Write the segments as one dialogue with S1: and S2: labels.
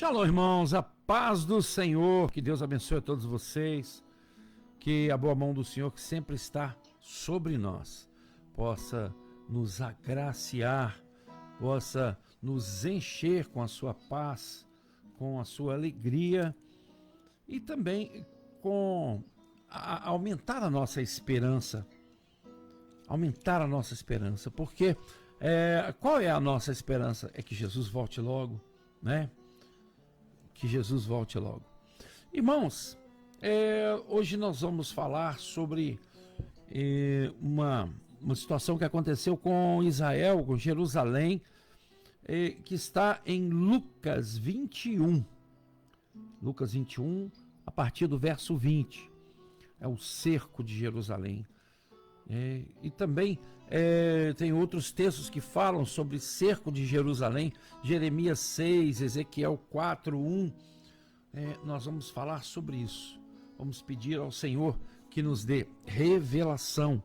S1: Shalom, irmãos, a paz do Senhor, que Deus abençoe a todos vocês, que a boa mão do Senhor, que sempre está sobre nós, possa nos agraciar, possa nos encher com a sua paz, com a sua alegria e também com aumentar a nossa esperança, porque qual é a nossa esperança? É que Jesus volte logo, né? Que Jesus volte logo. Irmãos, hoje nós vamos falar sobre uma situação que aconteceu com Israel, com Jerusalém, que está em Lucas 21. Lucas 21, a partir do verso 20. É o cerco de Jerusalém. E também tem outros textos que falam sobre cerco de Jerusalém, Jeremias 6, Ezequiel 4, 1. Nós vamos falar sobre isso. Vamos pedir ao Senhor que nos dê revelação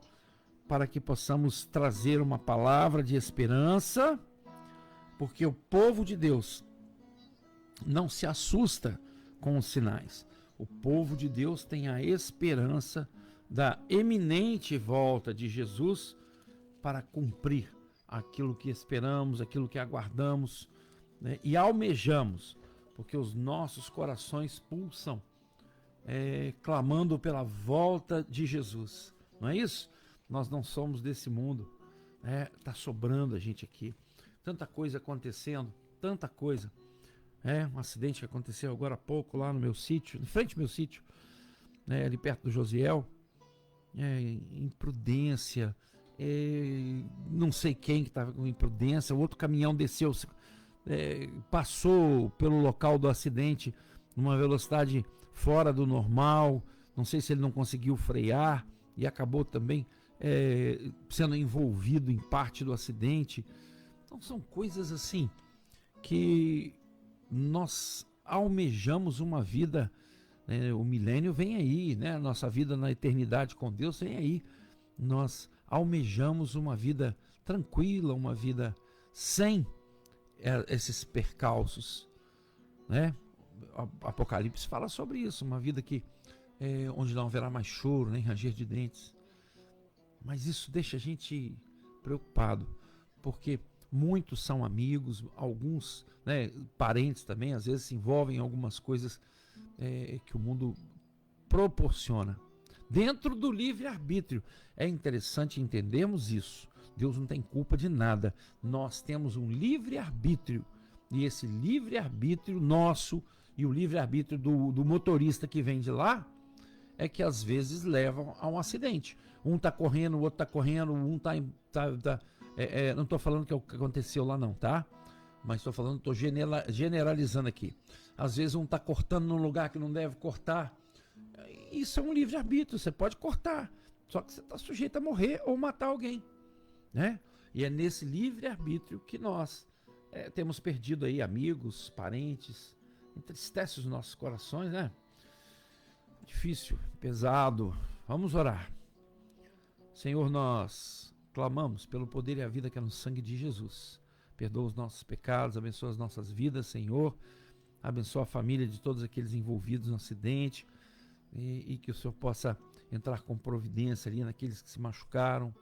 S1: para que possamos trazer uma palavra de esperança, porque o povo de Deus não se assusta com os sinais. O povo de Deus tem a esperança da eminente volta de Jesus para cumprir aquilo que esperamos, aquilo que aguardamos, né, e almejamos, porque os nossos corações pulsam clamando pela volta de Jesus. Não é isso? Nós não somos desse mundo. Está sobrando a gente aqui. Tanta coisa acontecendo, tanta coisa. Um acidente que aconteceu agora há pouco lá no meu sítio, em frente ao meu sítio, ali perto do Josiel. Imprudência, não sei quem que estava com imprudência, o outro caminhão desceu, passou pelo local do acidente numa velocidade fora do normal, não sei se ele não conseguiu frear e acabou também sendo envolvido em parte do acidente. Então são coisas assim que nós almejamos uma vida. O milênio vem aí, né? Nossa vida na eternidade com Deus vem aí. Nós almejamos uma vida tranquila, uma vida sem esses percalços, né? Apocalipse fala sobre isso, uma vida onde não haverá mais choro, nem ranger de dentes. Mas isso deixa a gente preocupado, porque muitos são amigos, alguns, né, parentes também, às vezes se envolvem em algumas coisas que o mundo proporciona dentro do livre-arbítrio. É interessante entendermos isso. Deus não tem culpa de nada. Nós temos um livre-arbítrio, e esse livre-arbítrio nosso e o livre-arbítrio do motorista que vem de lá é que às vezes levam a um acidente. Um está correndo, o outro está correndo, um está não estou falando que é o que aconteceu lá não, tá? Mas estou falando, estou generalizando aqui. Às vezes um está cortando num lugar que não deve cortar. Isso é um livre-arbítrio, você pode cortar. Só que você está sujeito a morrer ou matar alguém, né? E é nesse livre-arbítrio que nós temos perdido aí amigos, parentes. Entristece os nossos corações, né? Difícil, pesado. Vamos orar. Senhor, nós clamamos pelo poder e a vida que é no sangue de Jesus. Perdoa os nossos pecados, abençoa as nossas vidas, Senhor. Abençoa a família de todos aqueles envolvidos no acidente. E que o Senhor possa entrar com providência ali naqueles que se machucaram.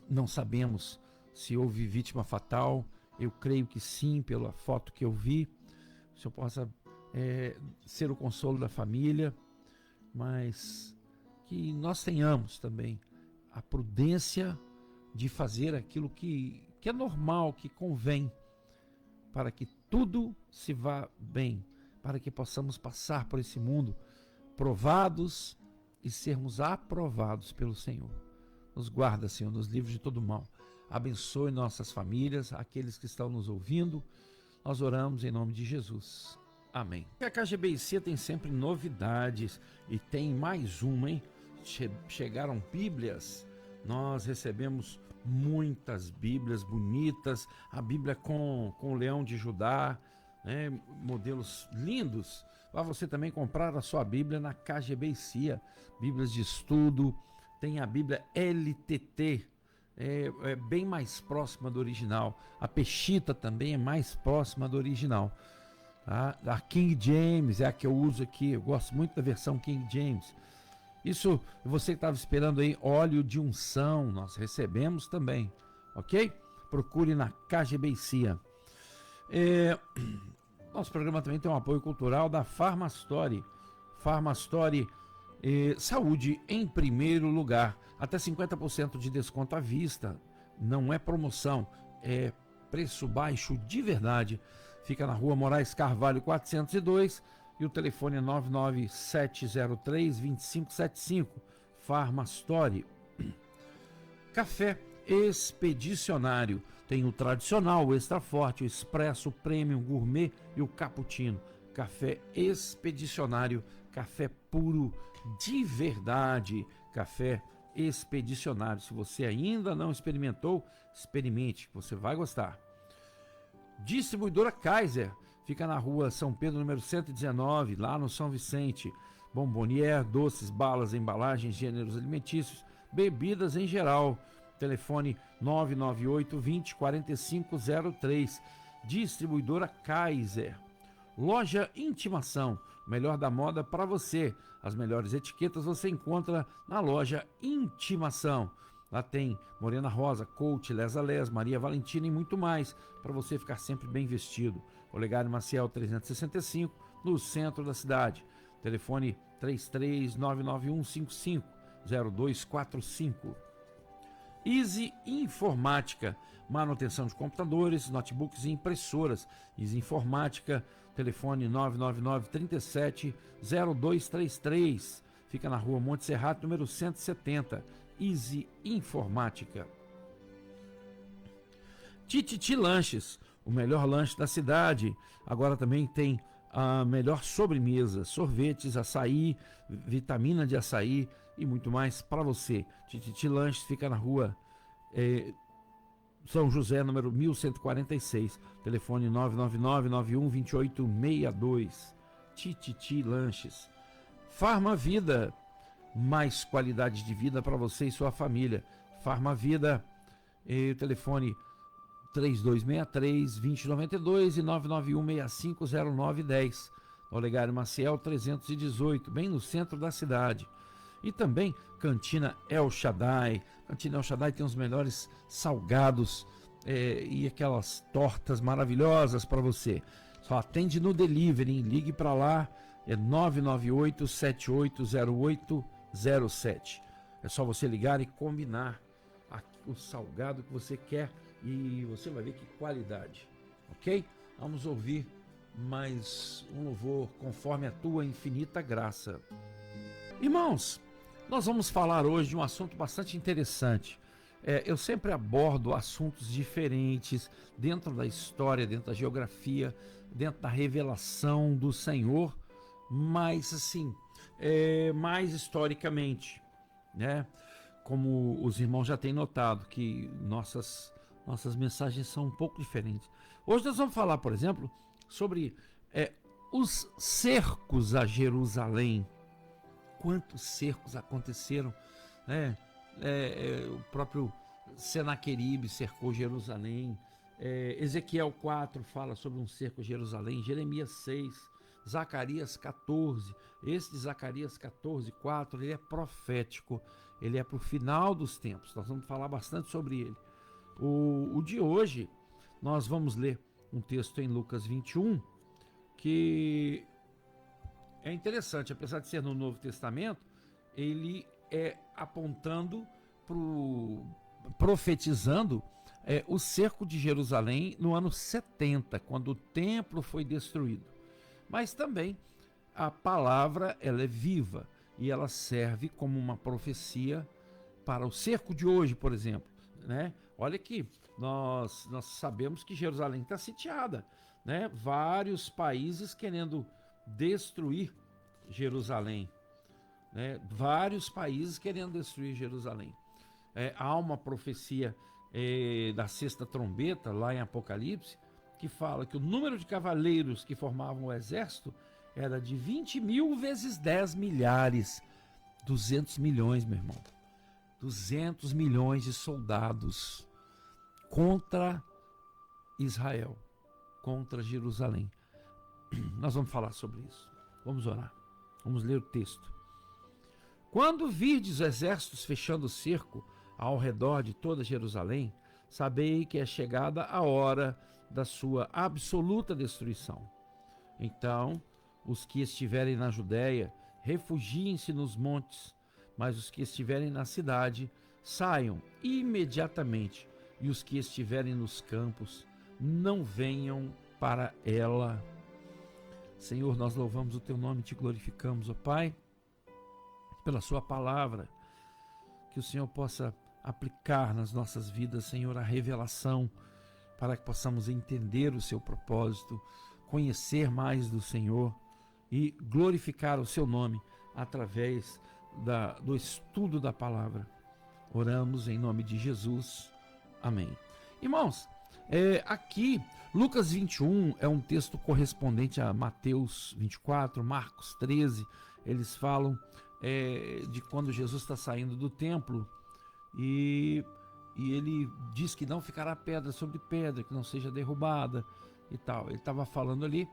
S1: Não sabemos se houve vítima fatal. Eu creio que sim, pela foto que eu vi. O Senhor possa ser o consolo da família. Mas que nós tenhamos também a prudência de fazer aquilo que é normal, que convém, para que tudo se vá bem, para que possamos passar por esse mundo provados e sermos aprovados pelo Senhor. Nos guarda, Senhor, nos livre de todo mal. Abençoe nossas famílias, aqueles que estão nos ouvindo. Nós oramos em nome de Jesus. Amém. A KGBIC tem sempre novidades e tem mais uma, hein? Chegaram Bíblias. Nós recebemos muitas Bíblias bonitas, a Bíblia com o leão de Judá, né? Modelos lindos. Vá você também comprar a sua Bíblia na KGBIC, Bíblias de estudo. Tem a Bíblia LTT, é bem mais próxima do original. A pechita também é mais próxima do original. Tá? A King James é a que eu uso aqui. Eu gosto muito da versão King James. Isso, você que estava esperando aí, óleo de unção, nós recebemos também, ok? Procure na KGB CIA. Nosso programa também tem um apoio cultural da Farmastory. Farmastory, saúde em primeiro lugar. Até 50% de desconto à vista. Não é promoção, é preço baixo de verdade. Fica na rua Moraes Carvalho 402 e o telefone é 99703-2575. Farmastory. Café Expedicionário. Tem o tradicional, o extra forte, o expresso, o premium, o gourmet e o cappuccino. Café Expedicionário, café puro de verdade. Café Expedicionário. Se você ainda não experimentou, experimente, você vai gostar. Distribuidora Kaiser. Fica na rua São Pedro, número 119, lá no São Vicente. Bombonier, doces, balas, embalagens, gêneros alimentícios, bebidas em geral. Telefone 998 20 4503. Distribuidora Kaiser. Loja Intimação, melhor da moda para você. As melhores etiquetas você encontra na loja Intimação. Lá tem Morena Rosa, Coach, Lesa Les, Maria Valentina e muito mais, para você ficar sempre bem vestido. Olegário Maciel 365, no centro da cidade. Telefone 33991550245. Easy Informática, manutenção de computadores, notebooks e impressoras. Easy Informática, telefone 999-37-0233. Fica na rua Monte Serrato, número 170. Easy Informática. Tititi Lanches, o melhor lanche da cidade. Agora também tem a melhor sobremesa, sorvetes, açaí, vitamina de açaí e muito mais para você. Tititi Lanches fica na rua São José, número 1146. Telefone 999-912862. Tititi Lanches. Farmavida, mais qualidade de vida para você e sua família. Farmavida, telefone 3263-2092 e 991-650910. Olegário Maciel 318, bem no centro da cidade. E também Cantina El Shaddai. Cantina El Shaddai tem os melhores salgados e aquelas tortas maravilhosas para você. Só atende no delivery, hein? Ligue para lá, é 998-780807. É só você ligar e combinar o salgado que você quer e você vai ver que qualidade, ok? Vamos ouvir mais um louvor conforme a tua infinita graça. Irmãos, nós vamos falar hoje de um assunto bastante interessante. Eu sempre abordo assuntos diferentes dentro da história, dentro da geografia, dentro da revelação do Senhor, mas assim, mais historicamente, né? Como os irmãos já têm notado que nossas mensagens são um pouco diferentes. Hoje nós vamos falar, por exemplo, sobre os cercos a Jerusalém. Quantos cercos aconteceram, né? O próprio Senaqueribe cercou Jerusalém. Ezequiel 4 fala sobre um cerco a Jerusalém. Jeremias 6, Zacarias 14. Esse de Zacarias 14, 4, ele é profético. Ele é para o final dos tempos. Nós vamos falar bastante sobre ele. O de hoje, nós vamos ler um texto em Lucas 21, que é interessante, apesar de ser no Novo Testamento, ele é apontando, profetizando o cerco de Jerusalém no ano 70, quando o templo foi destruído. Mas também a palavra, ela é viva e ela serve como uma profecia para o cerco de hoje, por exemplo, né? Olha aqui, nós sabemos que Jerusalém está sitiada, né? Vários países querendo destruir Jerusalém, né? Vários países querendo destruir Jerusalém. Há uma profecia da sexta trombeta, lá em Apocalipse, que fala que o número de cavaleiros que formavam o exército era de 20 mil vezes 10 milhares, 200 milhões, meu irmão. 200 milhões de soldados contra Israel, contra Jerusalém. Nós vamos falar sobre isso. Vamos orar. Vamos ler o texto. Quando virdes os exércitos fechando o cerco ao redor de toda Jerusalém, sabei que é chegada a hora da sua absoluta destruição. Então, os que estiverem na Judéia, refugiem-se nos montes, mas os que estiverem na cidade, saiam imediatamente, e os que estiverem nos campos, não venham para ela. Senhor, nós louvamos o teu nome e te glorificamos, ó Pai, pela sua palavra, que o Senhor possa aplicar nas nossas vidas, Senhor, a revelação, para que possamos entender o seu propósito, conhecer mais do Senhor e glorificar o seu nome através do estudo da palavra. Oramos em nome de Jesus. Amém. Irmãos, aqui Lucas 21 é um texto correspondente a Mateus 24, Marcos 13. Eles falam de quando Jesus está saindo do templo e ele diz que não ficará pedra sobre pedra, que não seja derrubada e tal. Ele estava falando ali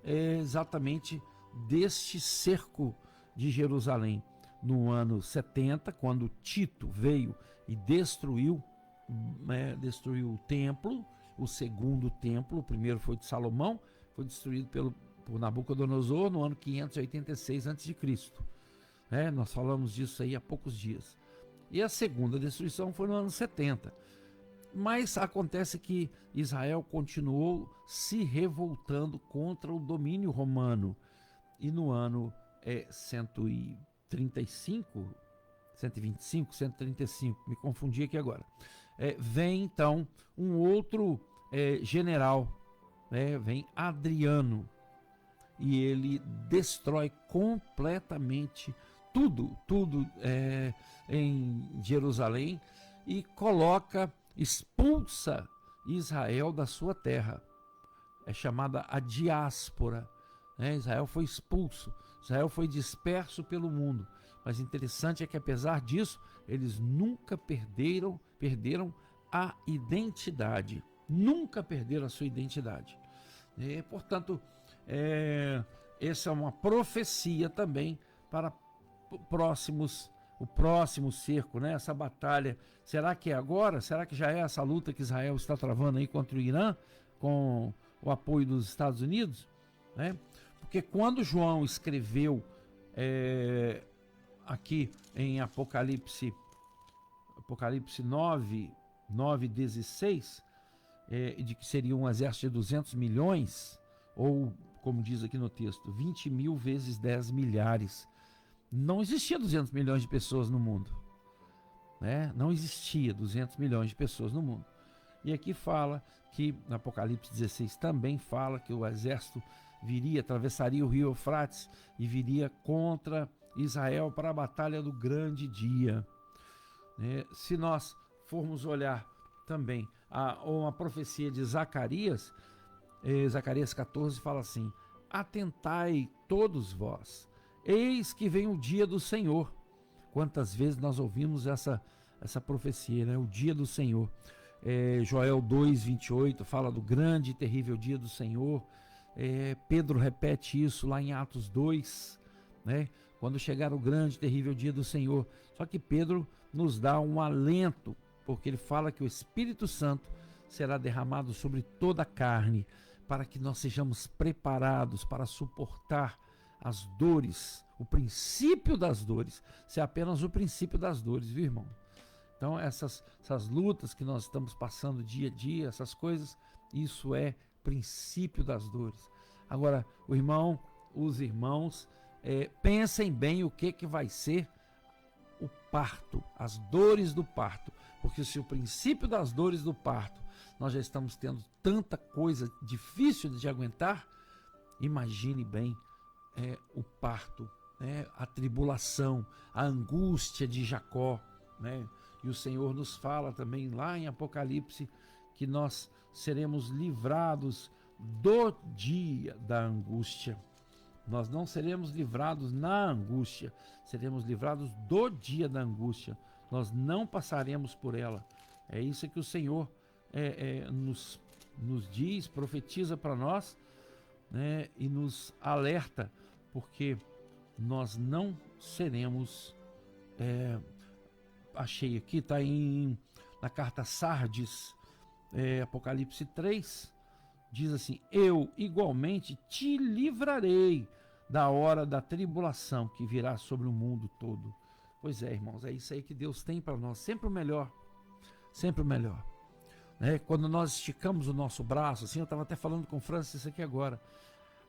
S1: exatamente deste cerco de Jerusalém no ano 70, quando Tito veio e destruiu o templo, o segundo templo. O primeiro foi de Salomão, foi destruído por Nabucodonosor no ano 586 a.C. Nós falamos disso aí há poucos dias. E a segunda destruição foi no ano 70. Mas acontece que Israel continuou se revoltando contra o domínio romano. E no ano 135, 135, me confundi aqui agora, vem então um outro general, vem Adriano, e ele destrói completamente tudo em Jerusalém e expulsa Israel da sua terra. É chamada a diáspora. Israel foi expulso, Israel foi disperso pelo mundo. Mas interessante é que, apesar disso, eles nunca perderam a identidade. Nunca perderam a sua identidade. Portanto, essa é uma profecia também para o próximo cerco, essa batalha. Será que é agora? Será que já é essa luta que Israel está travando aí contra o Irã, com o apoio dos Estados Unidos? Porque quando João escreveu aqui em Apocalipse 9:16, de que seria um exército de 200 milhões, ou, como diz aqui no texto, 20 mil vezes 10 milhares. Não existia 200 milhões de pessoas no mundo. Não existia 200 milhões de pessoas no mundo. E aqui fala que, no Apocalipse 16, também fala que o exército atravessaria o rio Eufrates e viria contra Israel para a batalha do grande dia. Se nós formos olhar também uma profecia de Zacarias, Zacarias 14 fala assim: atentai todos vós, eis que vem o dia do Senhor. Quantas vezes nós ouvimos essa profecia, o dia do Senhor. Joel 2:28 fala do grande e terrível dia do Senhor. Pedro repete isso lá em Atos 2, quando chegar o grande e terrível dia do Senhor. Só que Pedro nos dá um alento, porque ele fala que o Espírito Santo será derramado sobre toda a carne, para que nós sejamos preparados para suportar as dores. O princípio das dores, se é apenas o princípio das dores, viu, irmão? Então essas lutas que nós estamos passando dia a dia, essas coisas, isso é princípio das dores. Agora, os irmãos, pensem bem o que vai ser o parto, as dores do parto, porque se o princípio das dores do parto, nós já estamos tendo tanta coisa difícil de aguentar, imagine bem o parto, a tribulação, a angústia de Jacó, E o Senhor nos fala também lá em Apocalipse que nós seremos livrados do dia da angústia. Nós não seremos livrados na angústia, seremos livrados do dia da angústia, nós não passaremos por ela. É isso que o Senhor nos diz, profetiza para nós, né, e nos alerta, porque nós não seremos, achei aqui, está na carta Sardes, Apocalipse 3, diz assim: eu igualmente te livrarei da hora da tribulação que virá sobre o mundo todo. Pois é, irmãos, é isso aí que Deus tem para nós, sempre o melhor, sempre o melhor. Quando nós esticamos o nosso braço, assim, eu estava até falando com o Francis isso aqui agora,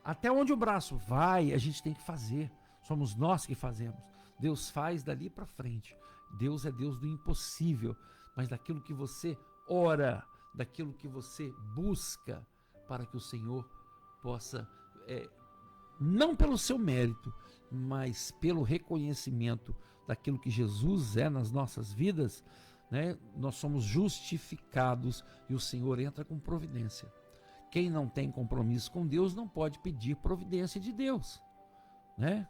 S1: até onde o braço vai, a gente tem que fazer, somos nós que fazemos. Deus faz dali para frente. Deus é Deus do impossível, mas daquilo que você ora, daquilo que você busca, para que o Senhor possa, não pelo seu mérito, mas pelo reconhecimento daquilo que Jesus é nas nossas vidas, né? Nós somos justificados e o Senhor entra com providência. Quem não tem compromisso com Deus não pode pedir providência de Deus, né?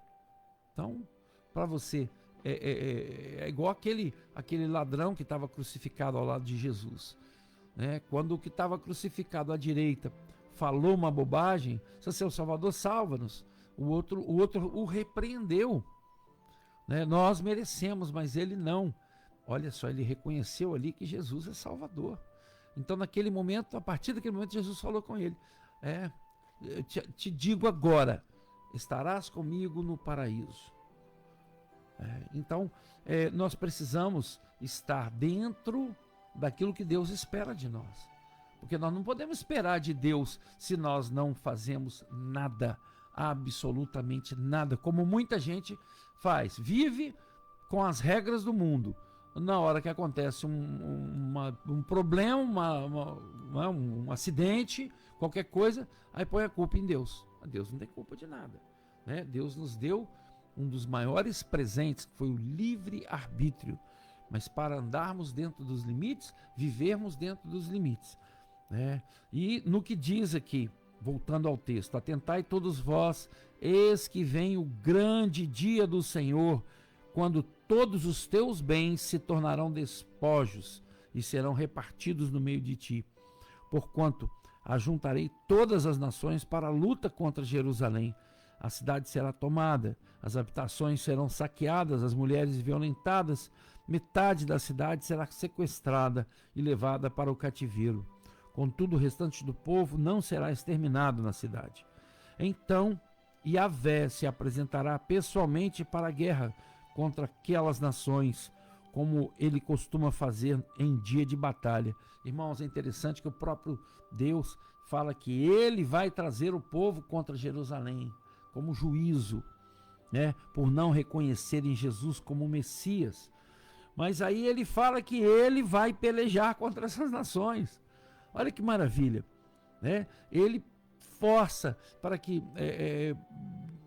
S1: Então, para você, é igual aquele ladrão que estava crucificado ao lado de Jesus, né? Quando o que estava crucificado à direita falou uma bobagem, se seu Salvador, salva-nos, o outro o repreendeu, né? Nós merecemos, mas ele não. Olha só, ele reconheceu ali que Jesus é Salvador. Então, naquele momento, a partir daquele momento, Jesus falou com ele: eu te digo agora, estarás comigo no paraíso. Então, nós precisamos estar dentro daquilo que Deus espera de nós. Porque nós não podemos esperar de Deus se nós não fazemos nada, absolutamente nada, como muita gente faz. Vive com as regras do mundo. Na hora que acontece um problema, um acidente, qualquer coisa, aí põe a culpa em Deus. Deus não tem culpa de nada, né? Deus nos deu um dos maiores presentes, que foi o livre-arbítrio, mas para andarmos dentro dos limites, vivermos dentro dos limites, né? E no que diz aqui, voltando ao texto: atentai todos vós, eis que vem o grande dia do Senhor, quando todos os teus bens se tornarão despojos e serão repartidos no meio de ti. Porquanto ajuntarei todas as nações para a luta contra Jerusalém. A cidade será tomada, as habitações serão saqueadas, as mulheres violentadas, metade da cidade será sequestrada e levada para o cativeiro. Contudo, o restante do povo não será exterminado na cidade. Então Yahvé se apresentará pessoalmente para a guerra contra aquelas nações, como ele costuma fazer em dia de batalha. Irmãos, é interessante que o próprio Deus fala que ele vai trazer o povo contra Jerusalém, como juízo, né, por não reconhecerem Jesus como Messias. Mas aí ele fala que ele vai pelejar contra essas nações. Olha que maravilha, né? Ele força para que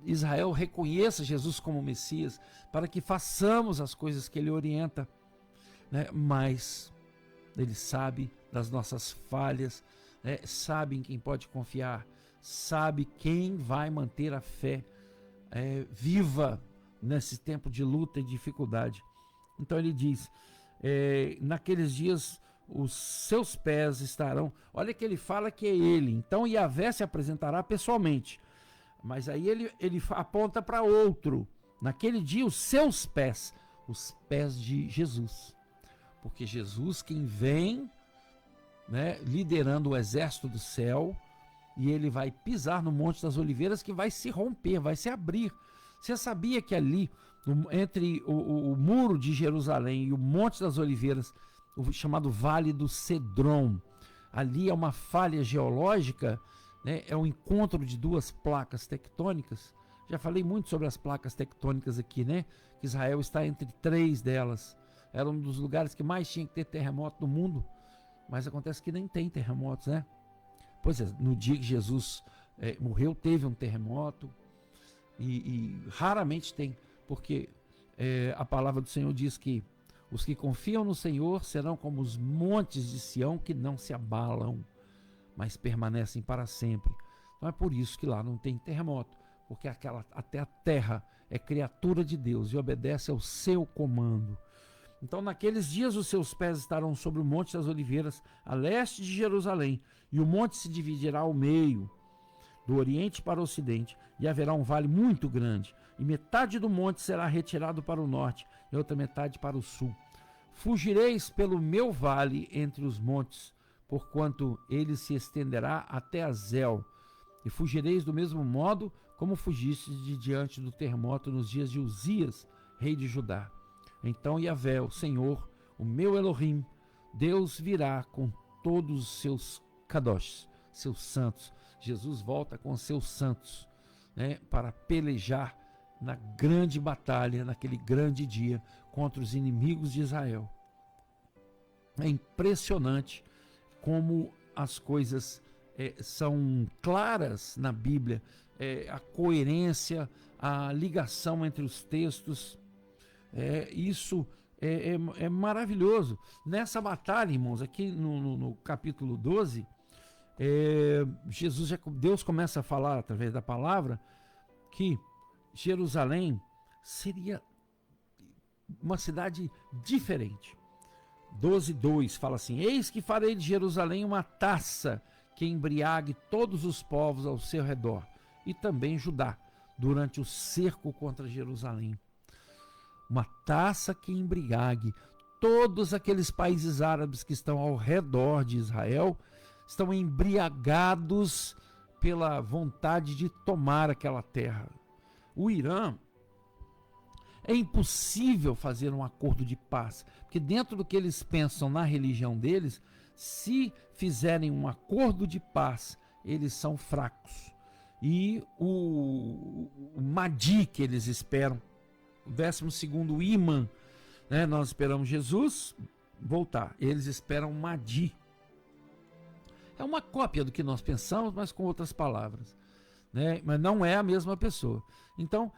S1: Israel reconheça Jesus como Messias, para que façamos as coisas que ele orienta, né? Mas ele sabe das nossas falhas, né? Sabe em quem pode confiar, sabe quem vai manter a fé viva nesse tempo de luta e dificuldade. Então ele diz: naqueles dias os seus pés estarão... Olha que ele fala que é ele. Então Yahvé se apresentará pessoalmente. Mas aí ele aponta para outro. Naquele dia os seus pés, os pés de Jesus. Porque Jesus quem vem, né, liderando o exército do céu, e ele vai pisar no Monte das Oliveiras, que vai se romper, vai se abrir. Você sabia que ali, entre o muro de Jerusalém e o Monte das Oliveiras, o chamado Vale do Cedron, ali é uma falha geológica, né? É o encontro de duas placas tectônicas. Já falei muito sobre as placas tectônicas aqui, né? Que Israel está entre 3 delas. Era um dos lugares que mais tinha que ter terremoto no mundo, mas acontece que nem tem terremotos, né? Pois é, no dia que Jesus morreu, teve um terremoto, e raramente tem, porque a palavra do Senhor diz que os que confiam no Senhor serão como os montes de Sião, que não se abalam, mas permanecem para sempre. Então é por isso que lá não tem terremoto, porque até a terra é criatura de Deus e obedece ao seu comando. Então, naqueles dias, os seus pés estarão sobre o Monte das Oliveiras, a leste de Jerusalém, e o monte se dividirá ao meio, do oriente para o ocidente, e haverá um vale muito grande, e metade do monte será retirado para o norte, e outra metade para o sul. Fugireis pelo meu vale entre os montes, porquanto ele se estenderá até Azel, e fugireis do mesmo modo como fugistes de diante do terremoto nos dias de Uzias, rei de Judá. Então Yahvé, o Senhor, o meu Elohim, Deus virá com todos os seus kadosh, seus santos. Jesus volta com os seus santos, né, para pelejar na grande batalha, naquele grande dia, contra os inimigos de Israel. É impressionante como as coisas são claras na Bíblia, a coerência, a ligação entre os textos. Isso é maravilhoso. Nessa batalha, irmãos, aqui no capítulo 12, Deus começa a falar através da palavra que Jerusalém seria uma cidade diferente. 12:2 fala assim: eis que farei de Jerusalém uma taça que embriague todos os povos ao seu redor, e também Judá, durante o cerco contra Jerusalém. Uma taça que embriague todos aqueles países árabes que estão ao redor de Israel, estão embriagados pela vontade de tomar aquela terra. O Irã, é impossível fazer um acordo de paz, porque dentro do que eles pensam na religião deles, se fizerem um acordo de paz, eles são fracos. E o Mahdi que eles esperam, o 12º imã, né? Nós esperamos Jesus voltar, eles esperam o Mahdi. É uma cópia do que nós pensamos, mas com outras palavras, né? Mas não é a mesma pessoa. Então,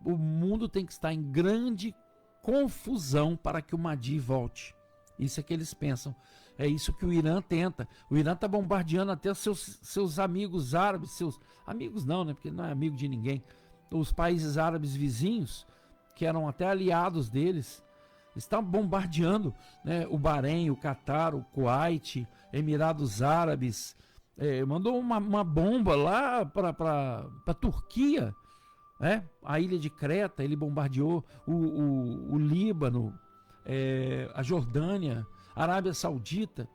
S1: o mundo tem que estar em grande confusão para que o Mahdi volte. Isso é que eles pensam. É isso que o Irã tenta. O Irã está bombardeando até os seus amigos árabes, seus amigos não, né? Porque não é amigo de ninguém. Os países árabes vizinhos, que eram até aliados deles, estão bombardeando, né? O Bahrein, o Catar, o Kuwait, Emirados Árabes. Mandou uma bomba lá para a Turquia, né? A ilha de Creta. Ele bombardeou o Líbano, a Jordânia, a Arábia Saudita.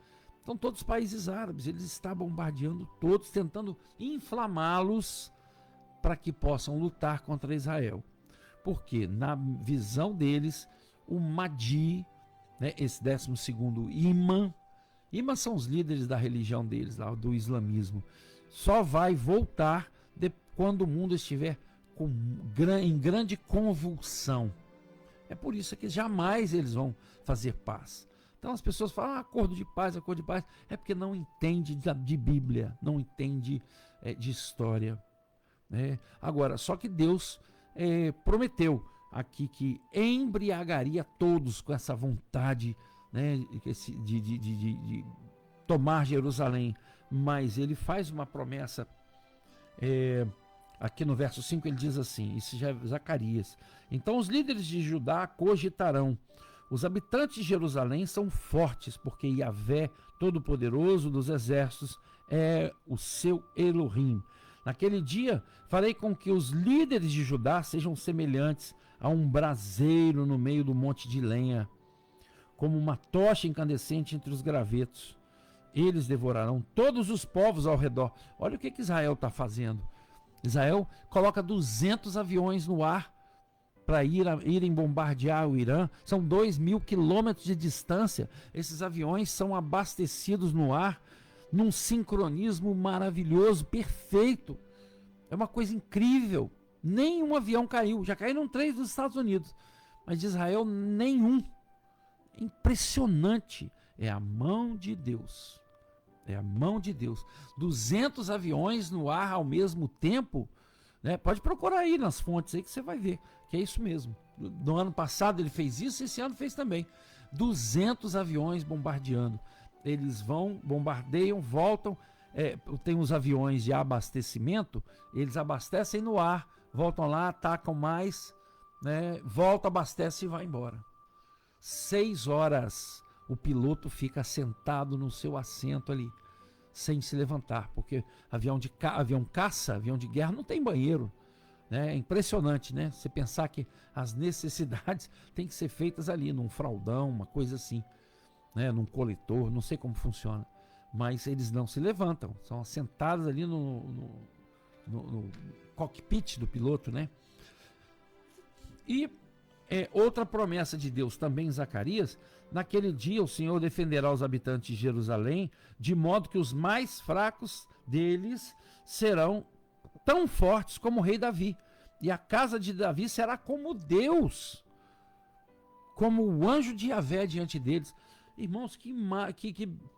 S1: Então todos os países árabes, eles estão bombardeando todos, tentando inflamá-los para que possam lutar contra Israel. Porque na visão deles, o Mahdi, né, esse 12º imã são os líderes da religião deles, lá, do islamismo, só vai voltar quando o mundo estiver em grande convulsão. É por isso que jamais eles vão fazer paz. Então as pessoas falam, acordo de paz, é porque não entende de Bíblia, não entende de história, né? Agora, só que Deus prometeu aqui que embriagaria todos com essa vontade, né, de tomar Jerusalém. Mas ele faz uma promessa, aqui no verso 5 ele diz assim, isso já é Zacarias: então os líderes de Judá cogitarão, os habitantes de Jerusalém são fortes, porque Yahvé, Todo-Poderoso dos Exércitos, é o seu Elohim. Naquele dia farei com que os líderes de Judá sejam semelhantes a um braseiro no meio do monte de lenha, como uma tocha incandescente entre os gravetos. Eles devorarão todos os povos ao redor. Olha o que Israel está fazendo. Israel coloca 200 aviões no ar para irem bombardear o Irã. São 2.000 quilômetros de distância. Esses aviões são abastecidos no ar num sincronismo maravilhoso, perfeito. É uma coisa incrível. Nenhum avião caiu. Já caíram 3 dos Estados Unidos, mas de Israel nenhum. Impressionante. É a mão de Deus. É a mão de Deus. 200 aviões no ar ao mesmo tempo, né? Pode procurar aí nas fontes aí que você vai ver que é isso mesmo. No ano passado ele fez isso, esse ano fez também. 200 aviões bombardeando. Eles vão, bombardeiam, voltam. Tem os aviões de abastecimento, eles abastecem no ar, voltam lá, atacam mais, né? Volta, abastece e vai embora. 6 horas o piloto fica sentado no seu assento ali, sem se levantar, porque avião caça, avião de guerra não tem banheiro, né? É impressionante, né? Você pensar que as necessidades têm que ser feitas ali, num fraldão, uma coisa assim, né? Num coletor, não sei como funciona, mas eles não se levantam, são assentados ali no cockpit do piloto, né? E outra promessa de Deus também em Zacarias: naquele dia o Senhor defenderá os habitantes de Jerusalém, de modo que os mais fracos deles serão tão fortes como o rei Davi, e a casa de Davi será como Deus, como o anjo de Yahvé diante deles. Irmãos, que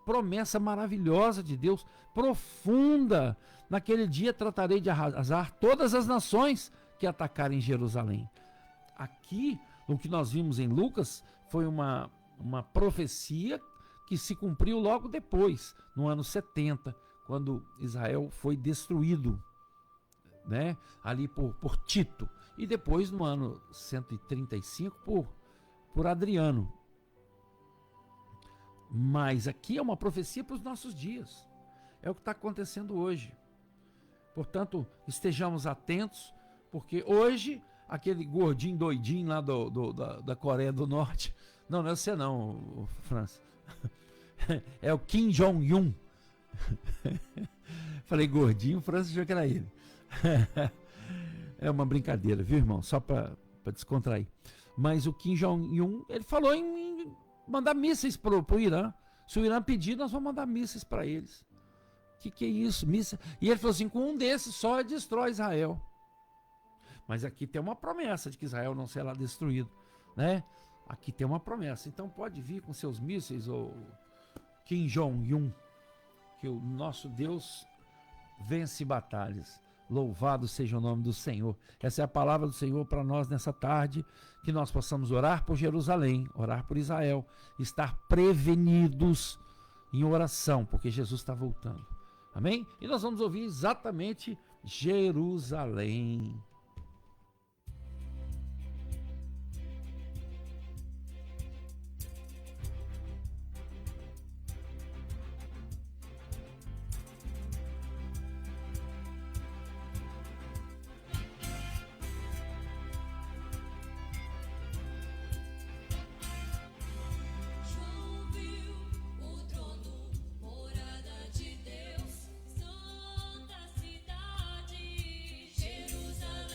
S1: promessa maravilhosa de Deus, profunda. Naquele dia tratarei de arrasar todas as nações que atacarem Jerusalém. Aqui, o que nós vimos em Lucas foi uma profecia que se cumpriu logo depois, no ano 70, quando Israel foi destruído, né, ali por Tito, e depois no ano 135 por Adriano. Mas aqui é uma profecia para os nossos dias, é o que está acontecendo hoje. Portanto, estejamos atentos, porque hoje aquele gordinho doidinho lá da Coreia do Norte, não é você não, França, é o Kim Jong-un. Falei gordinho, o França achou que era ele. É uma brincadeira, viu, irmão? Só para descontrair. Mas o Kim Jong-un, ele falou em mandar mísseis pro Irã. Se o Irã pedir, nós vamos mandar mísseis para eles. Que é isso? Mísseis? E ele falou assim: com um desses só destrói Israel. Mas aqui tem uma promessa de que Israel não será destruído, né? Aqui tem uma promessa. Então pode vir com seus mísseis, ou Kim Jong-un, que o nosso Deus vence batalhas. Louvado seja o nome do Senhor. Essa é a palavra do Senhor para nós nessa tarde, que nós possamos orar por Jerusalém, orar por Israel, estar prevenidos em oração, porque Jesus está voltando. Amém? E nós vamos ouvir exatamente Jerusalém.
S2: Morada de Deus, santa cidade, Jerusalém.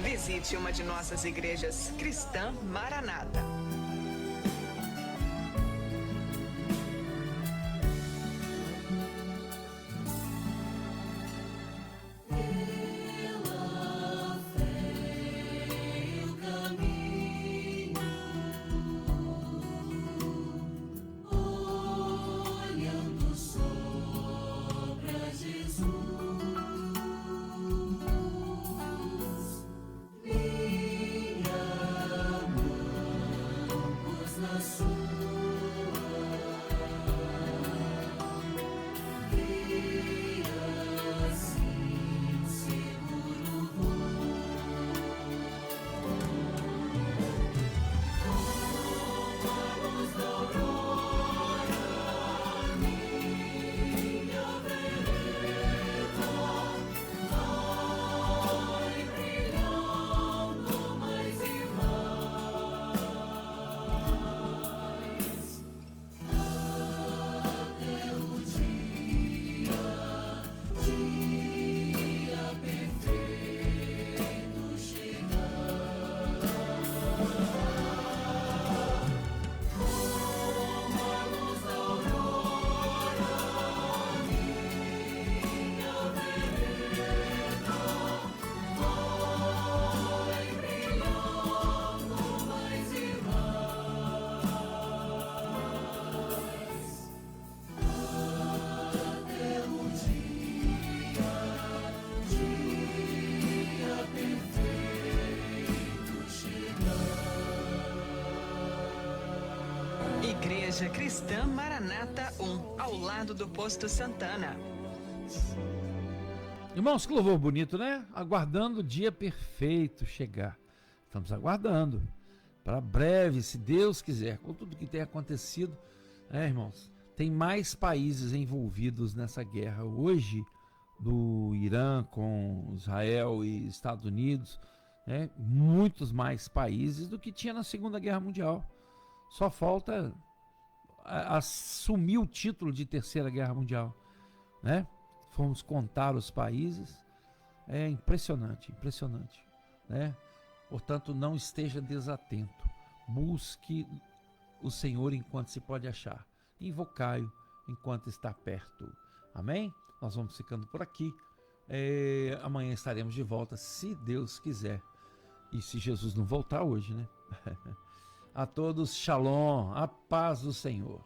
S2: Visite uma de nossas igrejas Cristã Maranata. Igreja Cristã Maranata 1, ao lado do Posto Santana.
S1: Irmãos, que louvor bonito, né? Aguardando o dia perfeito chegar. Estamos aguardando. Para breve, se Deus quiser, com tudo que tem acontecido, irmãos, tem mais países envolvidos nessa guerra hoje, do Irã com Israel e Estados Unidos, muitos mais países do que tinha na Segunda Guerra Mundial. Só falta assumir o título de Terceira Guerra Mundial, né? Fomos contar os países, é impressionante, né? Portanto, não esteja desatento, busque o Senhor enquanto se pode achar, invocai-o enquanto está perto, amém? Nós vamos ficando por aqui, amanhã estaremos de volta, se Deus quiser, e se Jesus não voltar hoje, né? A todos, shalom, a paz do Senhor.